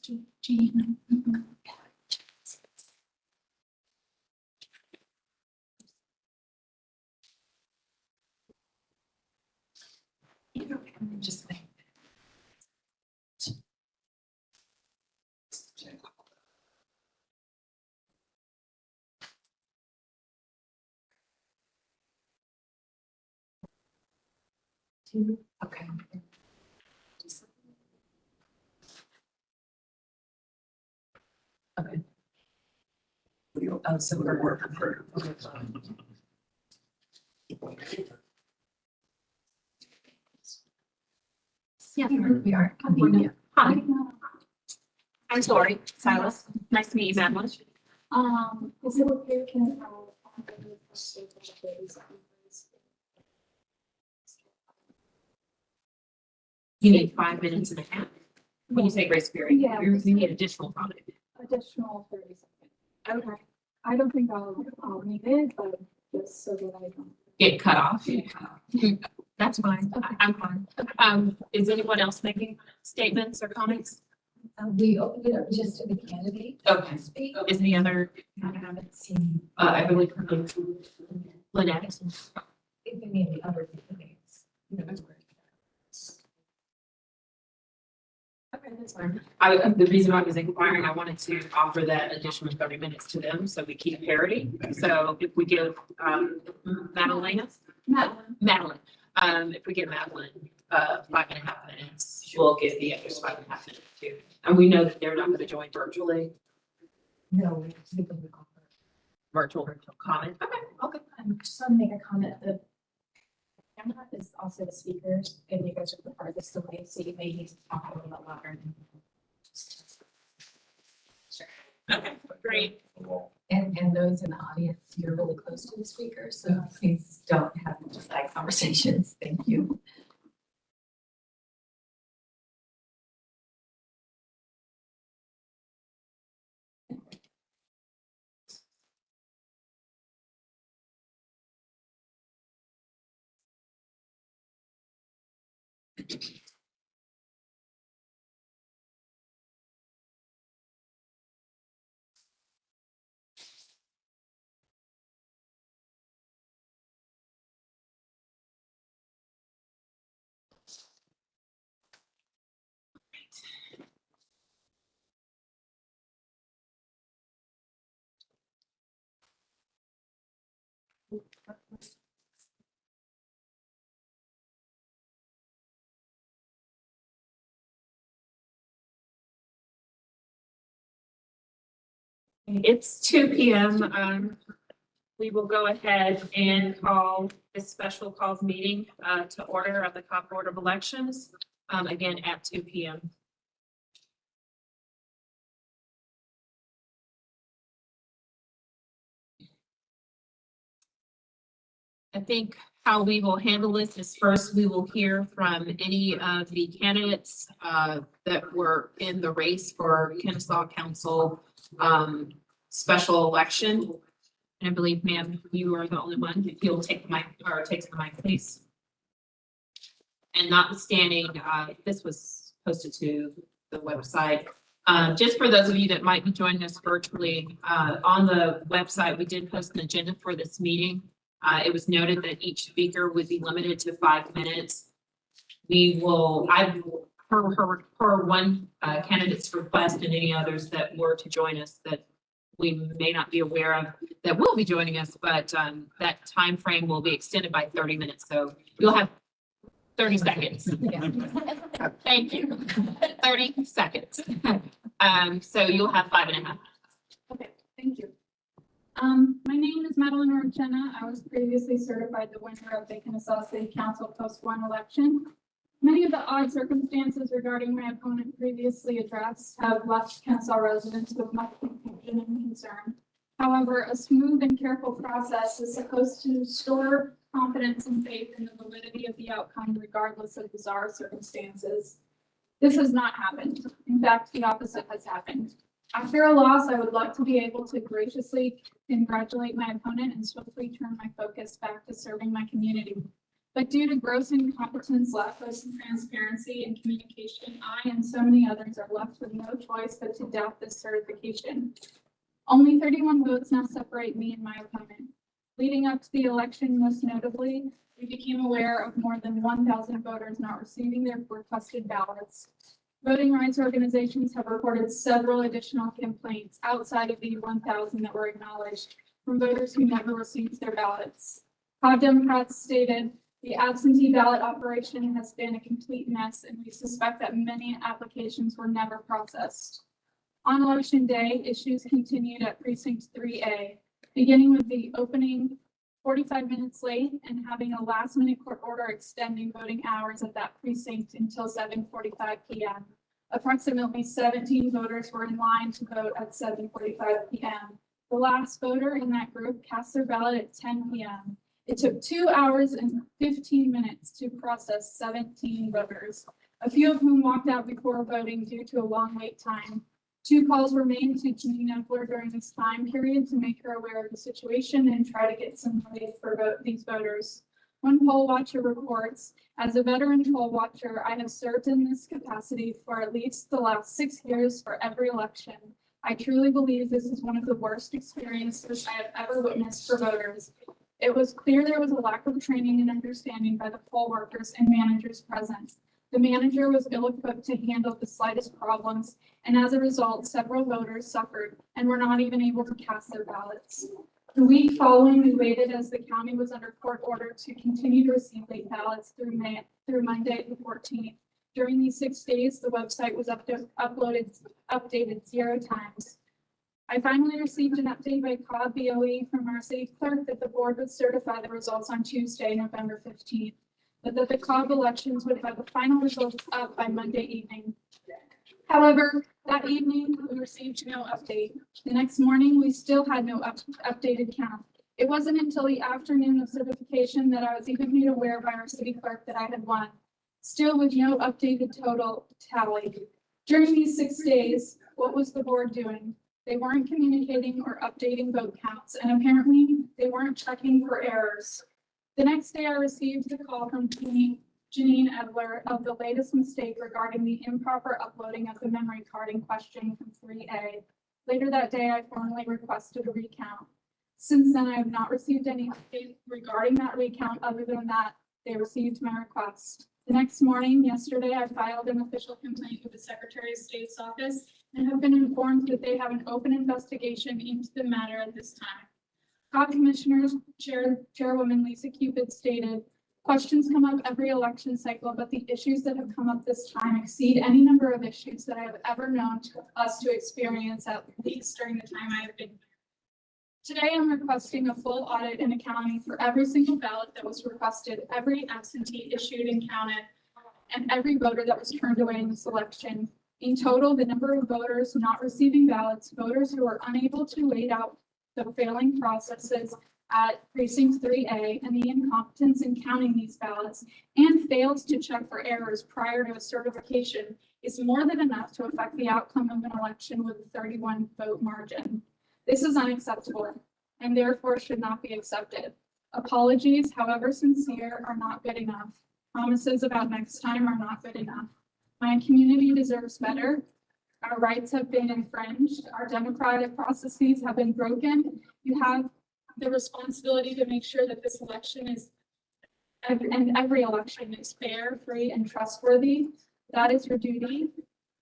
Jean. Just like. Okay. Okay. Oh, so we're working for. Yeah, we are. Hi, I'm Tori Silas. Nice to meet you, Madeline. Is it okay? Can You need 5 minutes and a half. When you say grace period, Yeah. you need additional time. additional 30 seconds? Okay. I don't think I'll need it, but just so that I don't. Get cut off. That's fine. I'm fine. Is anyone else making statements or comments? We opened it up just to the candidate. Okay. Speak. Is the other, I haven't seen I believe, Lynette? if any of the other candidates. Okay, that's fine. The reason I was inquiring, I wanted to offer that additional 30 minutes to them, so we keep parity. So if we give, Madeline, if we give Madeline, 5.5 minutes, we'll give the others 5.5 minutes too. And we know that they're not going to join virtually, No, we can offer. virtual comment. Okay. I just want to make a comment that camera is also the speakers, and you guys are the farthest away, so you may need to talk a little bit louder. Sure. Okay, great. And those in the audience, you're really close to the speaker, so please don't have side conversations. Thank you. It's 2 p.m. We will go ahead and call this special calls meeting to order of the Cobb Board of Elections, again at 2 p.m. I think how we will handle this is first, we will hear from any of the candidates that were in the race for Kennesaw Council special election. And I believe, ma'am, you are the only one. If you'll take the mic or takes the mic, please. And notwithstanding, this was posted to the website. Just for those of you that might be joining us virtually, on the website, we did post an agenda for this meeting. It was noted that each speaker would be limited to 5 minutes. We will, per one candidate's request and any others that were to join us that we may not be aware of that will be joining us, but that time frame will be extended by 30 minutes. So you'll have 30 seconds. Thank you. 30 seconds. So you'll have 5.5. Okay, thank you. My name is Madeline Orchena. I was previously certified the winner of the Kennesaw City Council Post-1 election. Many of the odd circumstances regarding my opponent previously addressed have left Kennesaw residents with much confusion and concern. However, a smooth and careful process is supposed to restore confidence and faith in the validity of the outcome, regardless of bizarre circumstances. This has not happened. In fact, the opposite has happened. After a loss, I would love to be able to graciously congratulate my opponent and swiftly turn my focus back to serving my community. But due to gross incompetence, lack of transparency and communication, I and so many others are left with no choice but to doubt this certification. Only 31 votes now separate me and my opponent. Leading up to the election, most notably, we became aware of more than 1,000 voters not receiving their requested ballots. Voting rights organizations have reported several additional complaints outside of the 1,000 that were acknowledged from voters who never received their ballots. Cobb Democrats stated, the absentee ballot operation has been a complete mess, and we suspect that many applications were never processed. On election day, issues continued at precinct 3A, beginning with the opening 45 minutes late and having a last-minute court order extending voting hours at that precinct until 7:45 p.m. Approximately 17 voters were in line to vote at 7:45 p.m. The last voter in that group cast their ballot at 10 p.m. It took 2 hours and 15 minutes to process 17 voters, a few of whom walked out before voting due to a long wait time. 2 calls were made to Janine Epler during this time period to make her aware of the situation and try to get some relief for these voters. One poll watcher reports, as a veteran poll watcher, I have served in this capacity for at least the last 6 years for every election. I truly believe this is one of the worst experiences I have ever witnessed for voters. It was clear there was a lack of training and understanding by the poll workers and managers present. The manager was ill-equipped to handle the slightest problems, and as a result, several voters suffered and were not even able to cast their ballots. The week following, we waited as the county was under court order to continue to receive late ballots through Monday the 14th. During these 6 days, the website was updated 0 times. I finally received an update by Cobb BOE from our city clerk that the board would certify the results on Tuesday, November 15th. But that the Cobb elections would have the final results up by Monday evening. However, that evening, we received no update. The next morning, we still had no updated count. It wasn't until the afternoon of certification that I was even made aware by our city clerk that I had won, still with no updated total tally. During these 6 days, what was the board doing? They weren't communicating or updating vote counts, and apparently they weren't checking for errors. The next day, I received the call from Janine Epler of the latest mistake regarding the improper uploading of the memory card in question from 3A. Later that day, I formally requested a recount. Since then, I have not received any update regarding that recount other than that they received my request. The next morning, yesterday, I filed an official complaint with the Secretary of State's office and have been informed that they have an open investigation into the matter at this time. Cobb Commissioners Chairwoman Lisa Cupid stated, questions come up every election cycle, but the issues that have come up this time exceed any number of issues that I have ever known us to experience, at least during the time I have been here. Today, I'm requesting a full audit and accounting for every single ballot that was requested, every absentee issued and counted, and every voter that was turned away in this election. In total, the number of voters not receiving ballots, voters who are unable to wait out the failing processes at precinct 3A, and the incompetence in counting these ballots, and fails to check for errors prior to a certification is more than enough to affect the outcome of an election with a 31 vote margin. This is unacceptable and therefore should not be accepted. Apologies, however sincere, are not good enough. Promises about next time are not good enough. My community deserves better. Our rights have been infringed. Our democratic processes have been broken. You have the responsibility to make sure that this election is, and every election is fair, free, and trustworthy. That is your duty.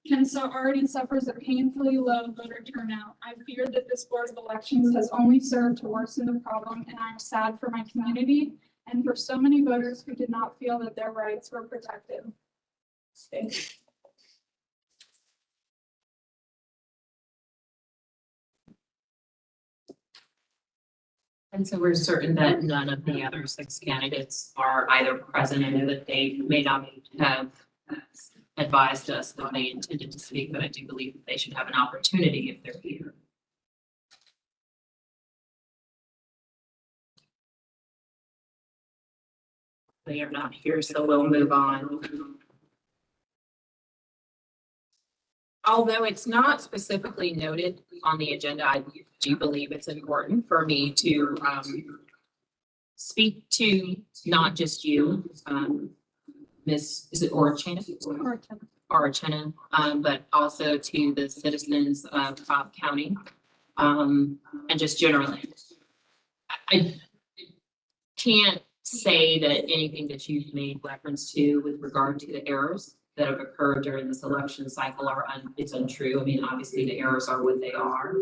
Kennesaw already suffers a painfully low voter turnout. I fear that this Board of Elections has only served to worsen the problem, and I'm sad for my community and for so many voters who did not feel that their rights were protected. Thank you. And so we're certain that none of the other 6 candidates are either present and that they may not have advised us that they intended to speak, but I do believe that they should have an opportunity if they're here. They are not here, so we'll move on. Although it's not specifically noted on the agenda, I do believe it's important for me to speak to not just you, Miss, is it Orchana? Orchana, but also to the citizens of Cobb County, and just generally. I can't say that anything that you've made reference to with regard to the errors that have occurred during this election cycle are, it's untrue. I mean, obviously the errors are what they are.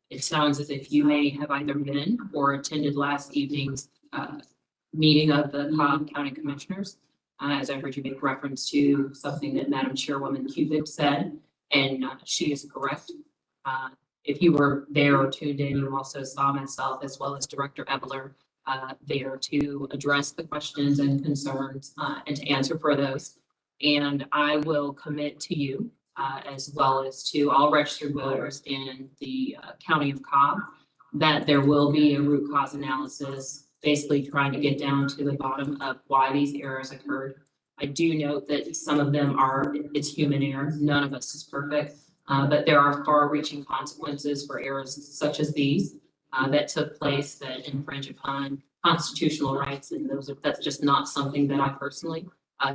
It sounds as if you may have either been or attended last evening's, meeting of the Cobb County Commissioners. As I heard you make reference to something that Madam Chairwoman Cupid said, and she is correct. If you were there or tuned in, you also saw myself as well as Director Ebeler there to address the questions and concerns and to answer for those. And I will commit to you as well as to all registered voters in the County of Cobb that there will be a root cause analysis, basically trying to get down to the bottom of why these errors occurred. I do note that some of them it's human error. None of us is perfect, but there are far-reaching consequences for errors such as these that took place that infringe upon constitutional rights. And that's just not something that I personally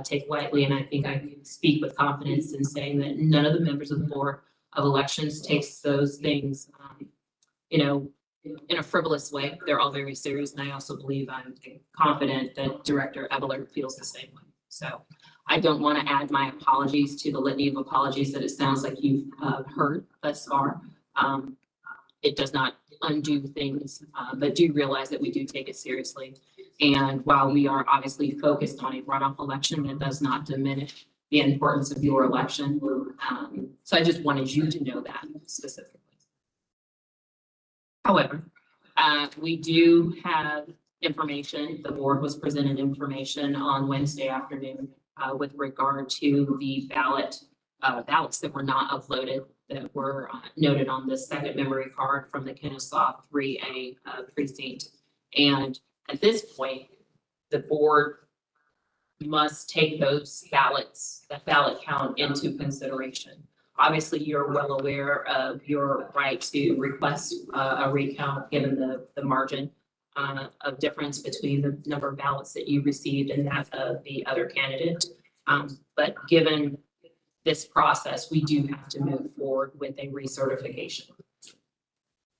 take lightly. And I think I can speak with confidence in saying that none of the members of the Board of Elections takes those things, in a frivolous way. They're all very serious. And I also believe I'm confident that Director Ebeler feels the same way. So I don't want to add my apologies to the litany of apologies that it sounds like you've heard thus far. It does not undo things, but do realize that we do take it seriously. And while we are obviously focused on a runoff election, it does not diminish the importance of your election. So I just wanted you to know that specifically. However, we do have information. The board was presented information on Wednesday afternoon with regard to the ballots that were not uploaded that were noted on the second memory card from the Kennesaw 3A precinct. And at this point, the board must take those ballots, that ballot count into consideration. Obviously, you're well aware of your right to request a recount given the margin of difference between the number of ballots that you received and that of the other candidate. But given this process, we do have to move forward with a recertification.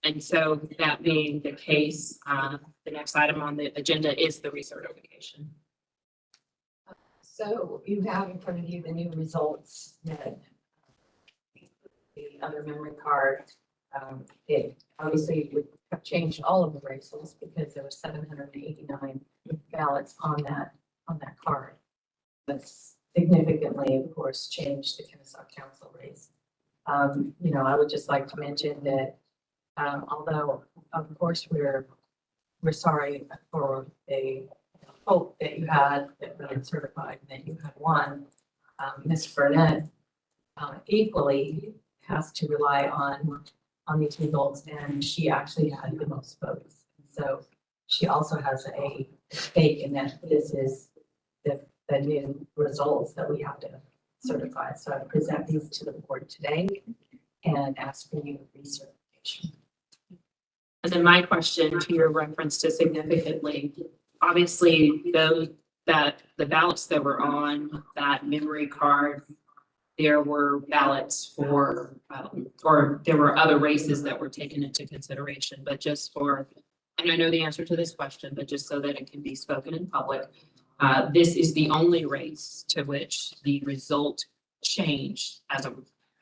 And so that being the case, the next item on the agenda is the recertification. So you have in front of you the new results that the other memory card. It obviously would have changed all of the races because there were 789 ballots on that card. But significantly, of course, changed the Kennesaw Council race. I would just like to mention that although, of course, we're sorry for the hope that you had that been certified and that you had won, Ms. Burnett equally has to rely on these results, and she actually had the most votes. So she also has a stake in that. This is the new results that we have to certify. So I present these to the board today and ask for you recertification. And then my question to your reference to significantly, obviously the ballots that were on that memory card, there were ballots for, or there were other races that were taken into consideration, but just for, and I know the answer to this question, but just so that it can be spoken in public, this is the only race to which the result changed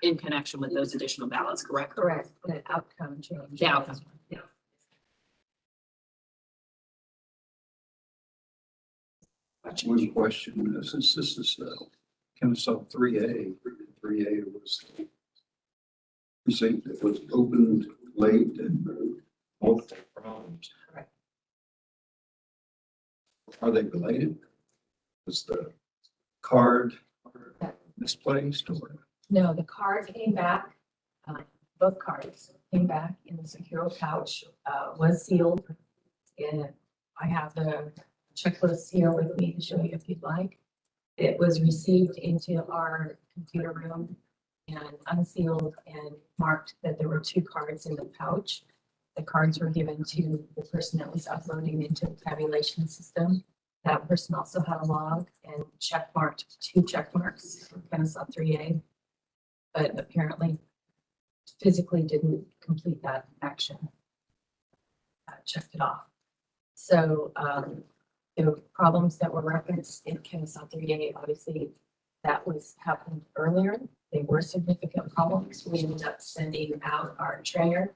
in connection with those additional ballots, correct? Correct. The outcome change. The outcome. Yeah. One question, since this is Kennesaw 3A was precinct that was opened late and multiple problems. Correct. Are they related? Was the card misplaced or? No, the card came back. Both cards came back in the secure pouch, was sealed. And I have the checklist here with me to show you if you'd like. It was received into our computer room and unsealed and marked that there were 2 cards in the pouch the cards were given to the person that was uploading into the tabulation system. That person also had a log and check marked 2 check marks for Kennesaw 3A. But apparently physically didn't complete that action. Checked it off. So, the problems that were referenced in Kennesaw 3A, obviously that was happened earlier. They were significant problems. We ended up sending out our trainer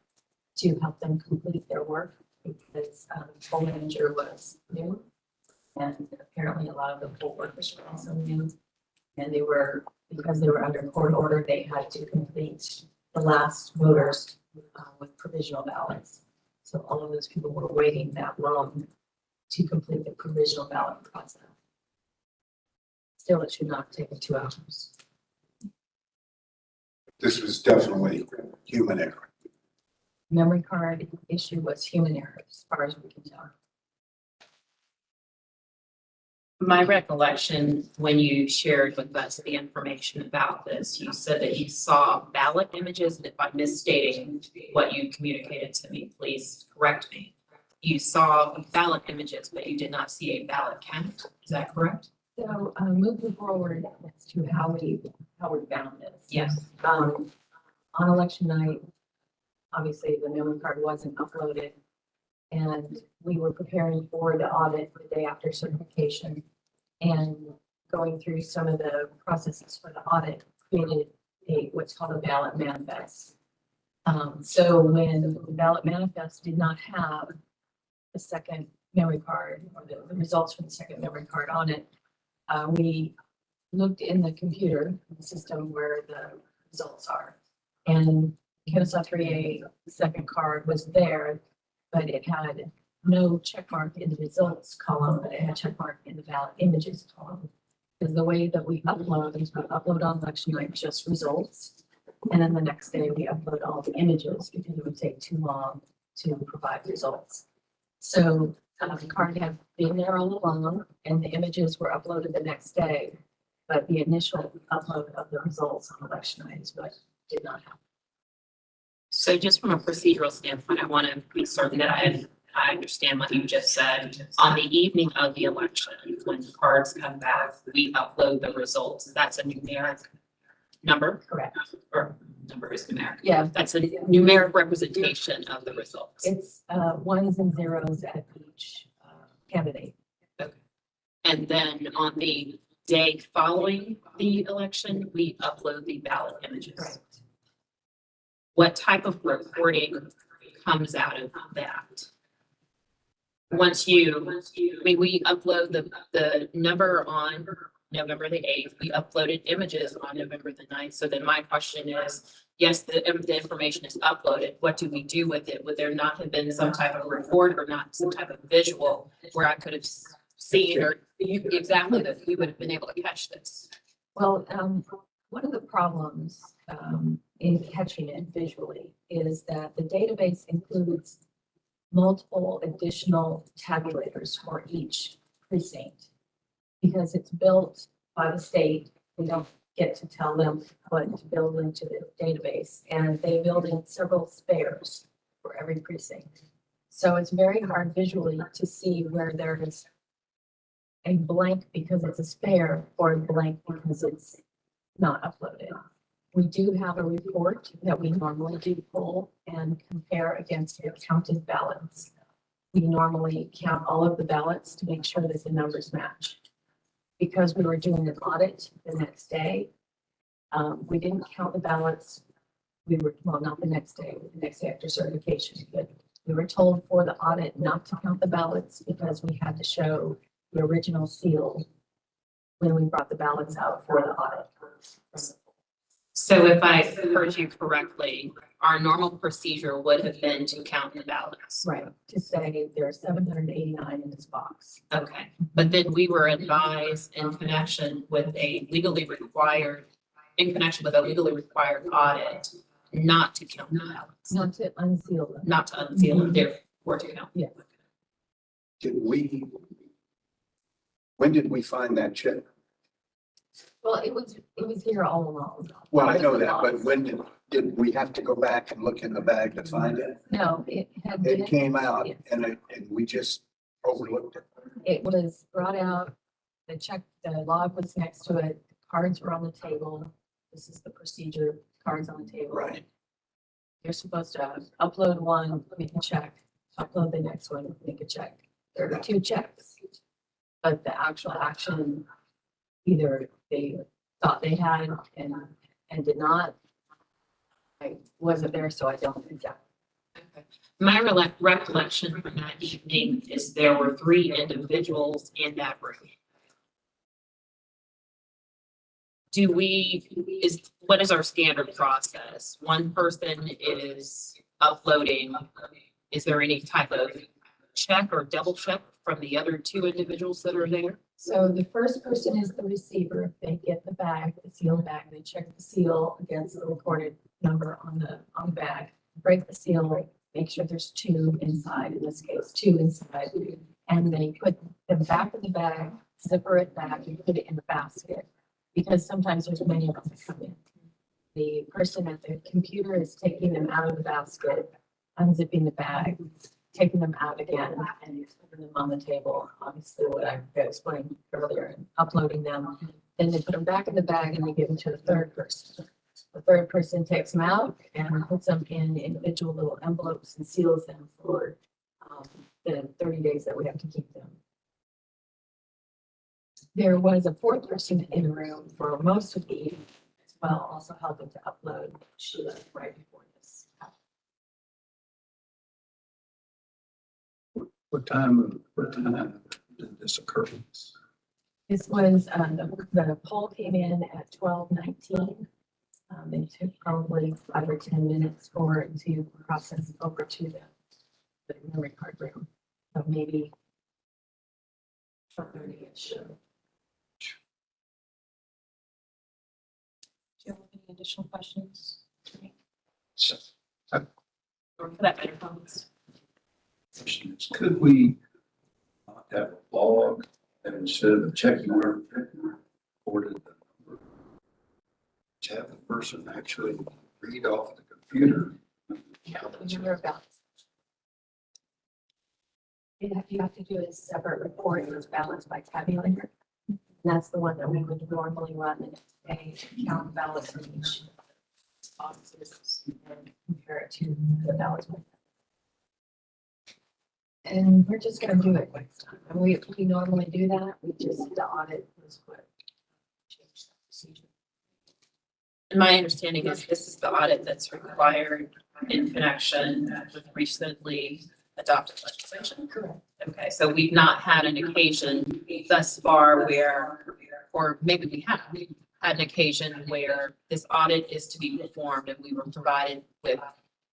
to help them complete their work because poll manager was new. And apparently a lot of the poll workers were also new. And they were, because they were under court order, they had to complete the last voters with provisional ballots. So all of those people were waiting that long to complete the provisional ballot process. Still, it should not take 2 hours. This was definitely human error. Memory card issue was human error, as far as we can tell. My recollection, when you shared with us the information about this, you said that you saw ballot images, and if I'm misstating what you communicated to me, please correct me. You saw ballot images, but you did not see a ballot count. Is that correct? So moving forward as to how we found this. Yes. On election night, obviously the memory card wasn't uploaded. And we were preparing for the audit the day after certification. And going through some of the processes for the audit created what's called a ballot manifest. So when the ballot manifest did not have the second memory card or the results from the second memory card on it, we looked in the computer system where the results are. And Kennesaw 3A second card was there, but it had no check mark in the results column, but it had check mark in the ballot images column. Because the way that we upload is we upload on election night just results. And then the next day we upload all the images because it would take too long to provide results. So the card had been there all along and the images were uploaded the next day. But the initial upload of the results on election night is what did not happen. So just from a procedural standpoint, I want to be certain that I understand what you just said. On the evening of the election, when the cards come back, we upload the results. That's a numeric number, Correct. or number is numeric. Yeah, That's a numeric representation of the results. it's ones and zeros at each candidate. And then on the day following the election, we upload the ballot images. Correct. What type of reporting comes out of that? Once you, I mean, we upload the number on November the 8th, we uploaded images on November the 9th. So then my question is, yes, the information is uploaded. What do we do with it? Would there not have been some type of report or not some type of visual where I could have seen or exactly that we would have been able to catch this? Well, one of the problems in catching it visually is that the database includes multiple additional tabulators for each precinct. Because it's built by the state, we don't get to tell them what to build into the database. And they build in several spares for every precinct. So it's very hard visually to see where there is a blank because it's a spare or a blank because it's not uploaded. We do have a report that we normally do pull and compare against the counted ballots. We normally count all of the ballots to make sure that the numbers match. Because we were doing an audit the next day, we didn't count the ballots. We were, well, not the next day after certification, but we were told for the audit not to count the ballots because we had to show the original seal when we brought the ballots out for the audit. So if I heard you correctly, our normal procedure would have been to count the ballots. Right, to say there are 789 in this box. Okay, but then we were advised in connection with a legally required audit, not to count the ballots, Not to unseal them. not to unseal them, therefore to count. Yeah. When did we find that check? Well, it was here all along. Well, I know that, but when did we have to go back and look in the bag to find it? No, it had It been, came out and we just overlooked it. it was brought out, the log was next to it, cards were on the table. This is the procedure, cards on the table. Right. You're supposed to upload one, make a check, upload the next one, make a check. There are 2 checks. But the actual action, either they thought they had and did not. I wasn't there, so I don't think that. My recollection from that evening is there were 3 individuals in that room. What is our standard process? One person is uploading. Is there any type of check or double check from the other 2 individuals that are there? So the first person is the receiver. They get the bag, the sealed bag, they check the seal against the recorded number on the bag, break the seal, make sure there's 2 inside, in this case, 2 inside. And they put the back of the bag, zipper it back and put it in the basket. Because sometimes there's many of them that come in. The person at the computer is taking them out of the basket, unzipping the bag, taking them out again and putting them on the table. Obviously, what I explained earlier, and uploading them. Then they put them back in the bag and they give them to the third person. The third person takes them out and puts them in individual little envelopes and seals them for the 30 days that we have to keep them. There was a 4th person in the room for most of the evening as well, also helping to upload. She left right before this. What time did this occur? This was, the poll came in at 12:19. It took probably 5 or 10 minutes for it to process over to the memory card room. So maybe 12:30-ish. Do you have any additional questions? So, Or for that matter, comments? question is, could we not have a log and instead of checking our recorded the number, to have the person actually read off the computer? Remember about. You have to do a separate report, it's balanced by tabulator. And that's the one that we would normally run and count ballots from each officers and compare it to the ballots. And we're just gonna do it next time. And we normally do that, we just, the audit was what changed the procedure. And my understanding is this is the audit that's required in connection with recently adopted legislation. Correct. Okay, so we've not had an occasion thus far where, or maybe we have, we've had an occasion where this audit is to be performed and we were provided with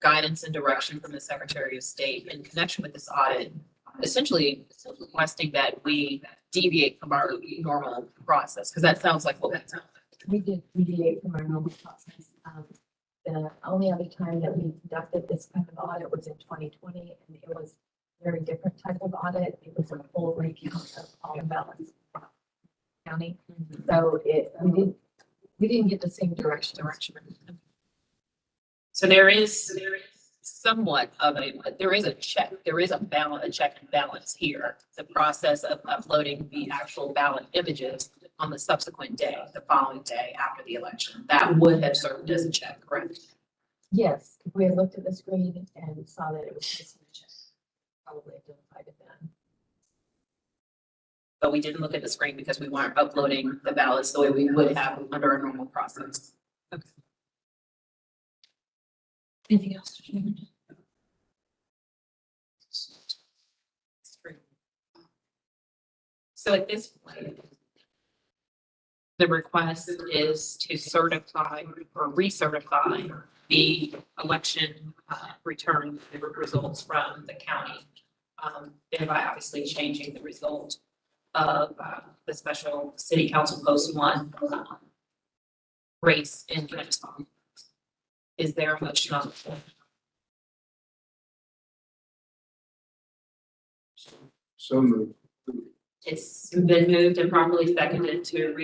guidance and direction from the Secretary of State in connection with this audit, essentially requesting that we deviate from our normal process, because that sounds like what that sounds like. We did deviate from our normal process. The only other time that we conducted this kind of audit was in 2020, and it was a very different type of audit. It was a full recount of all the ballots in the county. So we didn't get the same direction. So there is somewhat of there is a check and balance here. The process of uploading the actual ballot images on the subsequent day, the following day after the election, that would have served as a check, correct? Yes, if we had looked at the screen and saw that it was just a check, probably identified it then. But we didn't look at the screen because we weren't uploading the ballots the way we would have under a normal process. Okay. Anything else? So at this point, the request is to certify or recertify the election return results from the county. Thereby obviously changing the result of the special city council post 1 race in Kennesaw. Is there a motion on the floor? So moved. It's been moved and properly seconded to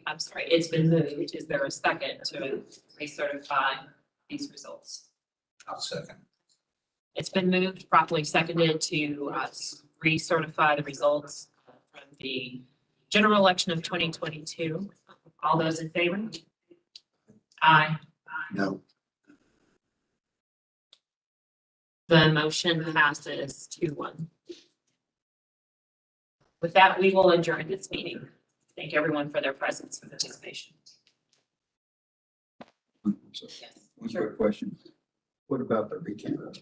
I'm sorry, it's been moved. Is there a second to recertify these results? I'll second. It's been moved, properly seconded to recertify the results from the general election of 2022. All those in favor? Aye. No. The motion passes 2-1. With that, we will adjourn this meeting. Thank everyone for their presence and participation. One quick question. What about the recount?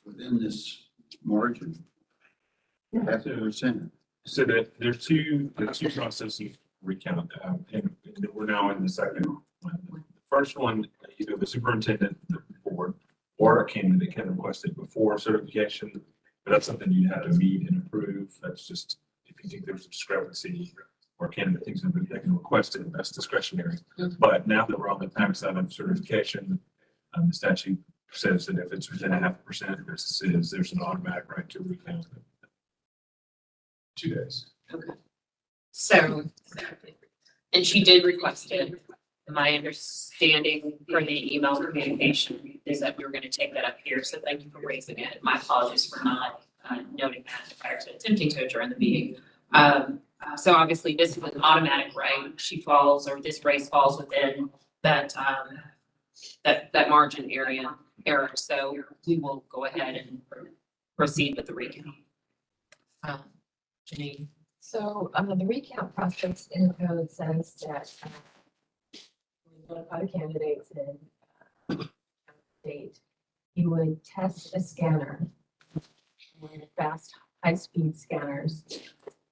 Within this margin, 0.5%. So that there's two processes of recount, and we're now in the second one. The first one, either the superintendent, the board, or a candidate can request it before certification, but that's something you'd have to meet and approve. That's just, if you think there's a discrepancy or a candidate thinks that they can request it, that's discretionary. But now that we're on the tax side of certification, the statute says that if it's within 0.5%, there's an automatic right to recount. 2 days. Okay. So, and she did request it. My understanding from the email communication is that we were going to take that up here. So thank you for raising it. My apologies for not noting that prior to attempting to adjourn the meeting. So obviously this is an automatic right. She falls, or this race falls within that, that margin error. So we will go ahead and proceed with the recount. Janine. So, the recount process in the code says that, we notify the candidates and date, you would test a scanner, fast, high-speed scanners.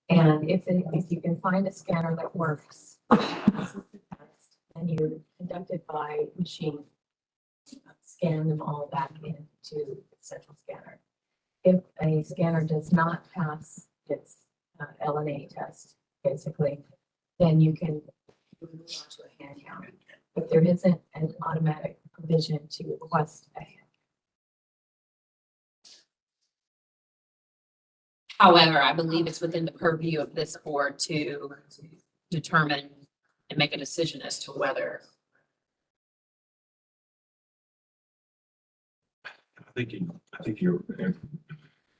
And if you can find a scanner that works, then you conduct it by machine, scan them all back into the central scanner. If a scanner does not pass its LNA test, basically, then you can move on to a hand count. But there isn't an automatic provision to request a hand. However, I believe it's within the purview of this board to determine and make a decision as to whether. I think you're,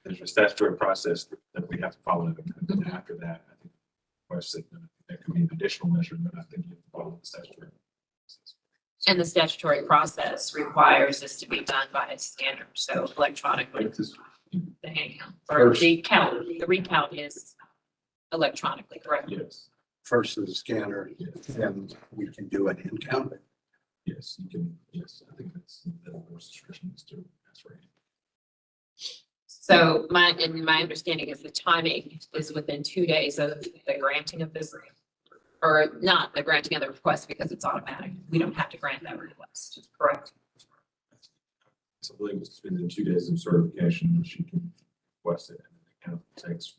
there's a statutory process that we have to follow. And after that, I think there could be an additional measure, but I think you have to follow the statutory process. And the statutory process requires this to be done by a scanner, so electronically, the hand count, or the recount is electronically, correct? Yes, First is the scanner, then we can do an in count. yes, you can, yes, I think that's, the board's discretion is to, that's right. So my understanding is the timing is within 2 days of the granting of this, or not the granting of the request because it's automatic. We don't have to grant that request, correct? So I believe it's within 2 days of certification, she can request it, and it kind of takes.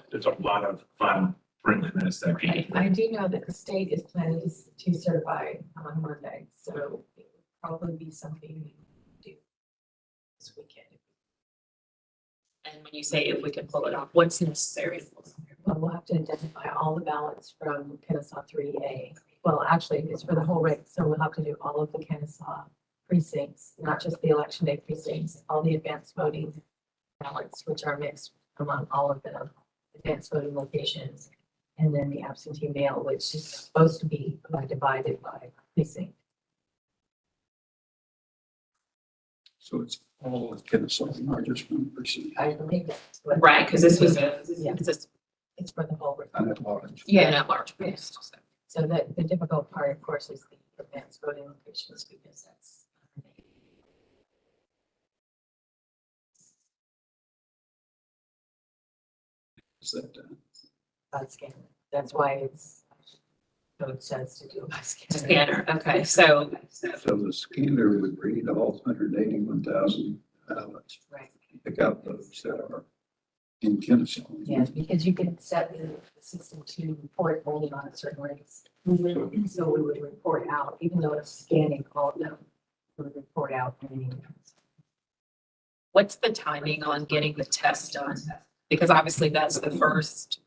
There's a lot of fine print in that section. I do know that the state is planning to certify on Monday, so it would probably be something we do this weekend. And when you say if we can pull it off, what's necessary? Well, we'll have to identify all the ballots from Kennesaw 3A. Well, actually, it's for the whole race, so we'll have to do all of the Kennesaw precincts, not just the election day precincts, all the advanced voting ballots, which are mixed among all of the advanced voting locations, and then the absentee mail, which is supposed to be divided by precinct. So it's all of Kennesaw, not just one person. I believe that's what. Right, because this was Yeah. It's for the whole race. I'm at large. at large. So that the difficult part, of course, is the advanced voting locations, because that's. Is that done? By scanner. That's why it's, so it says to do it by scanner. Scanner, okay, so So the scanner would read all 181,000 ballots. Right. Pick out those that are in Kennesaw. Yeah, because you can set the system to report only on a certain race. So we would report out, even though it's scanning all of them, we would report out any. what's the timing on getting the test done? Because obviously that's the first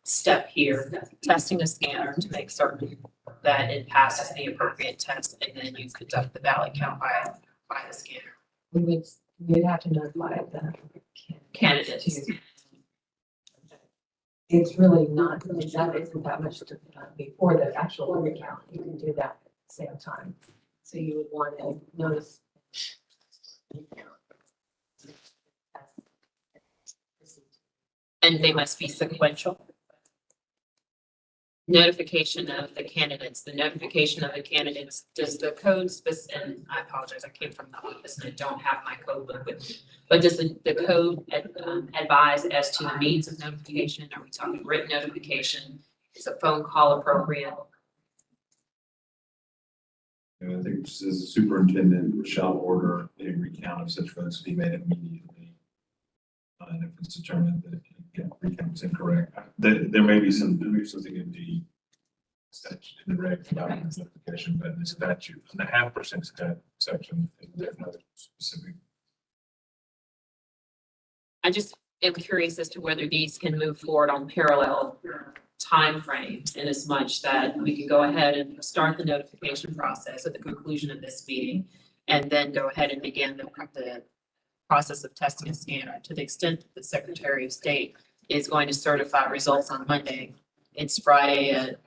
step here, testing the scanner to make certain that it passes the appropriate test, and then you conduct the ballot count by the scanner. We'd have to notify the Candidates. to- It's really not, that isn't that much to, before the actual recount, you can do that at the same time. So you would want to notice. And they must be sequential. Notification of the candidates, does the code and I apologize, I came from the office and I don't have my code book with me. But does the code advise as to the means of notification? Are we talking written notification? Is a phone call appropriate? And I think it says the superintendent shall order a recount of such votes to be made immediately. And if it's determined that the recount is incorrect, there may be something in the statute, in the reg about notification, but in the statute, in the 0.5% section, there's no specific. I just am curious as to whether these can move forward on parallel timeframes in as much that we can go ahead and start the notification process at the conclusion of this meeting, and then go ahead and begin the process of testing a scanner. To the extent that the Secretary of State is going to certify results on Monday, it's Friday at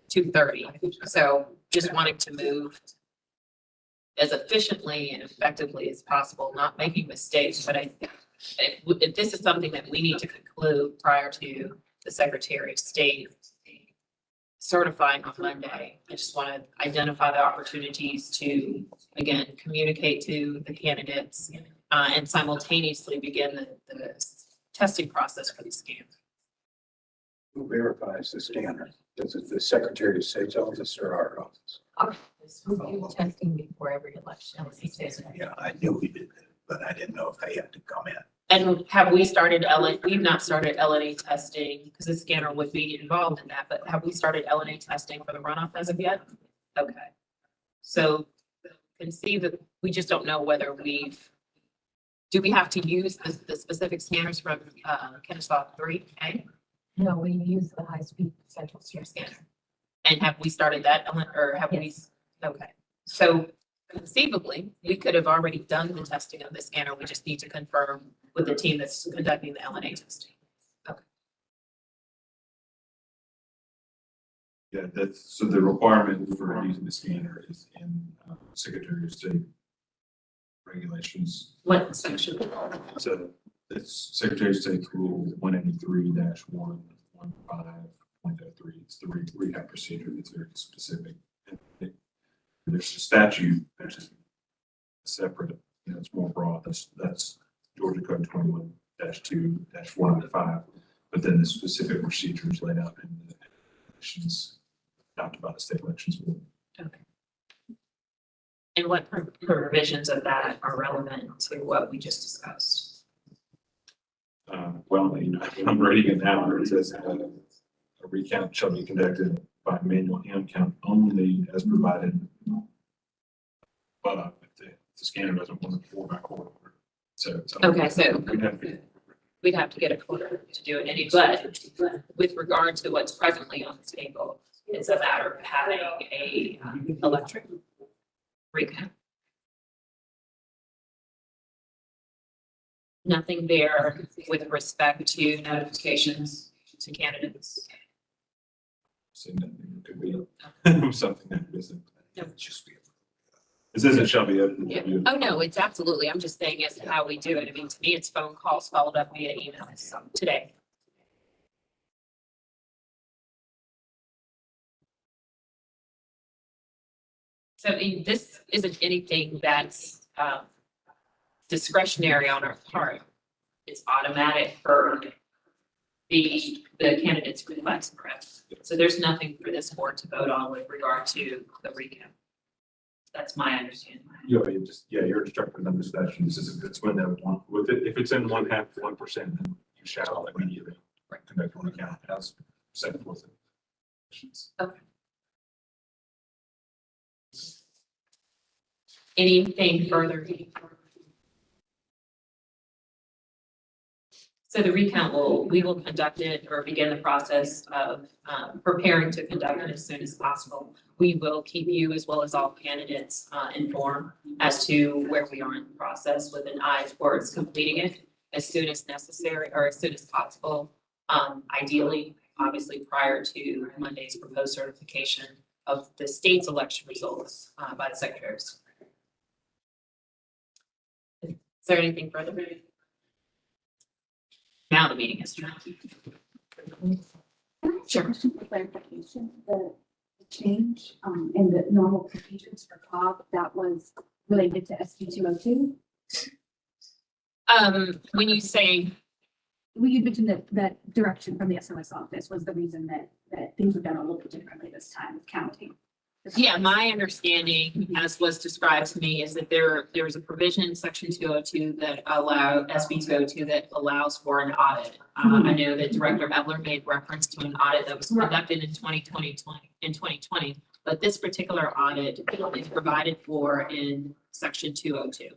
2:30. So just wanting to move as efficiently and effectively as possible, not making mistakes, but if this is something that we need to conclude prior to the Secretary of State certifying on Monday, I just want to identify the opportunities to, again, communicate to the candidates and simultaneously begin the testing process for the scan. Who verifies the scanner? Does it the Secretary of State's office or our office? We do testing before every election. Yeah, I knew we did, but I didn't know if they had to come in. And have we started we've not started LNA testing because the scanner would be involved in that, but have we started LNA testing for the runoff as of yet? Okay. So can see that we just don't know whether do we have to use the specific scanners from Kennesaw 3A? No, we use the high-speed central Your scanner. scanner. And have we started that or have we? Yes. Okay, so conceivably, we could have already done the testing of the scanner. We just need to confirm with the team that's conducting the LNA testing. Yeah, so the requirement for using the scanner is in Secretary of State regulations. What section? So it's Secretary of State Rule 183-115.03. It's the recap procedure that's very specific. There's a statute, there's a separate, it's more broad. That's Georgia Code 21-2-495. But then the specific procedures laid out in the elections adopted by the state elections board. Okay. And what provisions of that are relevant to what we just discussed? Well, I'm reading it now. It says a recount shall be conducted by manual hand count only as provided. But if the scanner doesn't want to 4x4. So. Okay, so we'd have to we'd have to get a quarter to do it anyway. But with regard to what's presently on the table, it's a matter of having a electric recount. Nothing there with respect to notifications to candidates. say that it could be something that isn't. No. Just be. It says it shall be open. Yeah. Oh, no, it's absolutely. I'm just saying as to how we do it. I mean, to me, it's phone calls followed up via emails today. So I mean, this isn't anything that's discretionary on our part. It's automatic for the candidate's request, correct? So there's nothing for this board to vote on with regard to the recount. That's my understanding. You're instructed under statute. This is it's when that one with it. If it's in 1/2 to 1%, then you shall immediately conduct one account as set forth. Okay. Anything further? So the recount we will conduct it or begin the process of preparing to conduct it as soon as possible. We will keep you as well as all candidates informed as to where we are in the process with an eye towards completing it as soon as necessary or as soon as possible. Ideally, obviously prior to Monday's proposed certification of the state's election results by the Secretary of State. Is there anything further? Now the meeting is adjourned. Sure. Question for clarification, the change in the normal procedures for COG, that was related to SB 202? When you say, Well, you mentioned that direction from the SOS office was the reason that things were done a little bit differently this time with counting. yeah, my understanding, as was described to me, is that there's a provision in section 202 that SB 202 that allows for an audit. I know that Director Evler made reference to an audit that was conducted in 2020, but this particular audit is provided for in section 202.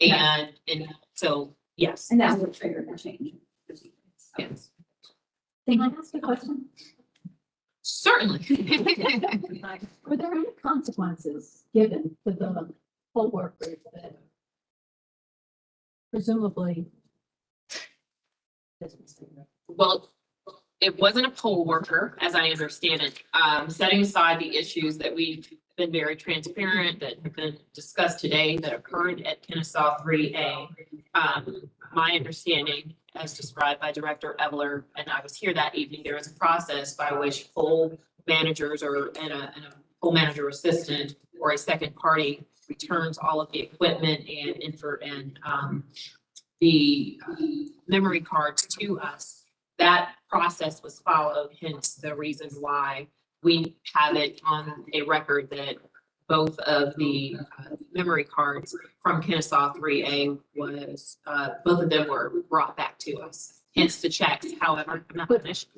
And so, yes. And that would trigger the change. Yes. Can I ask a question? Certainly. Were there any consequences given to the poll workers that presumably? Well, it wasn't a poll worker, as I understand it. Setting aside the issues that we've been very transparent, that have been discussed today, that occurred at Kennesaw 3A. My understanding, as described by Director Evler, and I was here that evening, there is a process by which poll managers and a poll manager assistant or a second party returns all of the equipment and the memory cards to us. That process was followed, hence the reason why we have it on a record that both of the memory cards from Kennesaw 3A was, both of them were brought back to us. Hence the checks. However, I'm not finished.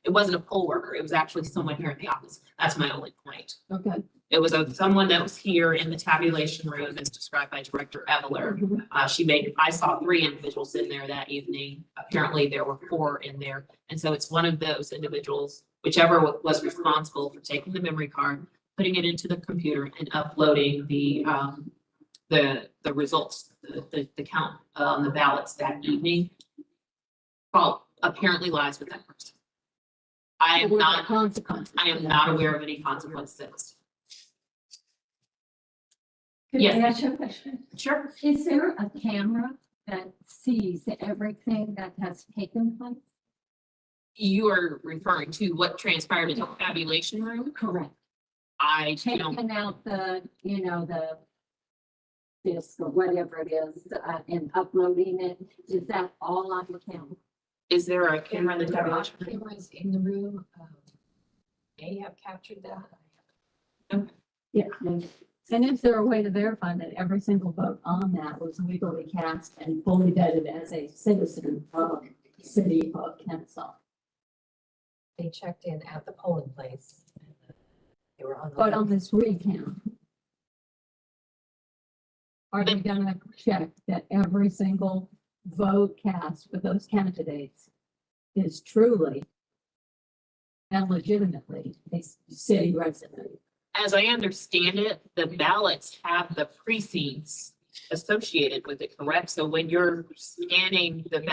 It wasn't a poll worker. It was actually someone here in the office. That's my only point. Okay. It was someone that was here in the tabulation room as described by Director Evler. I saw 3 individuals in there that evening. Apparently there were 4 in there. And so it's one of those individuals, whichever was responsible for taking the memory card, putting it into the computer and uploading the results, the count on the ballots that evening. Well, apparently lies with that person. I am not aware of any consequences. Could Yes. I ask you a question? Sure. Is there a camera that sees everything that has taken place? You are referring to what transpired in the tabulation room? Correct. I don't, Taking out the disk or whatever it is, and uploading it, is that all on the camera? is there a camera in the tabulation room? Cameras in the room, may have captured that. Yeah. And is there a way to verify that every single vote on that was legally cast and fully vetted as a citizen of the city of Kennesaw? They checked in at the polling place. They were on. But on this recount, are they gonna check that every single vote cast for those candidates is truly and legitimately a city resident? As I understand it, the ballots have the precincts associated with it, correct? So when you're scanning the ballot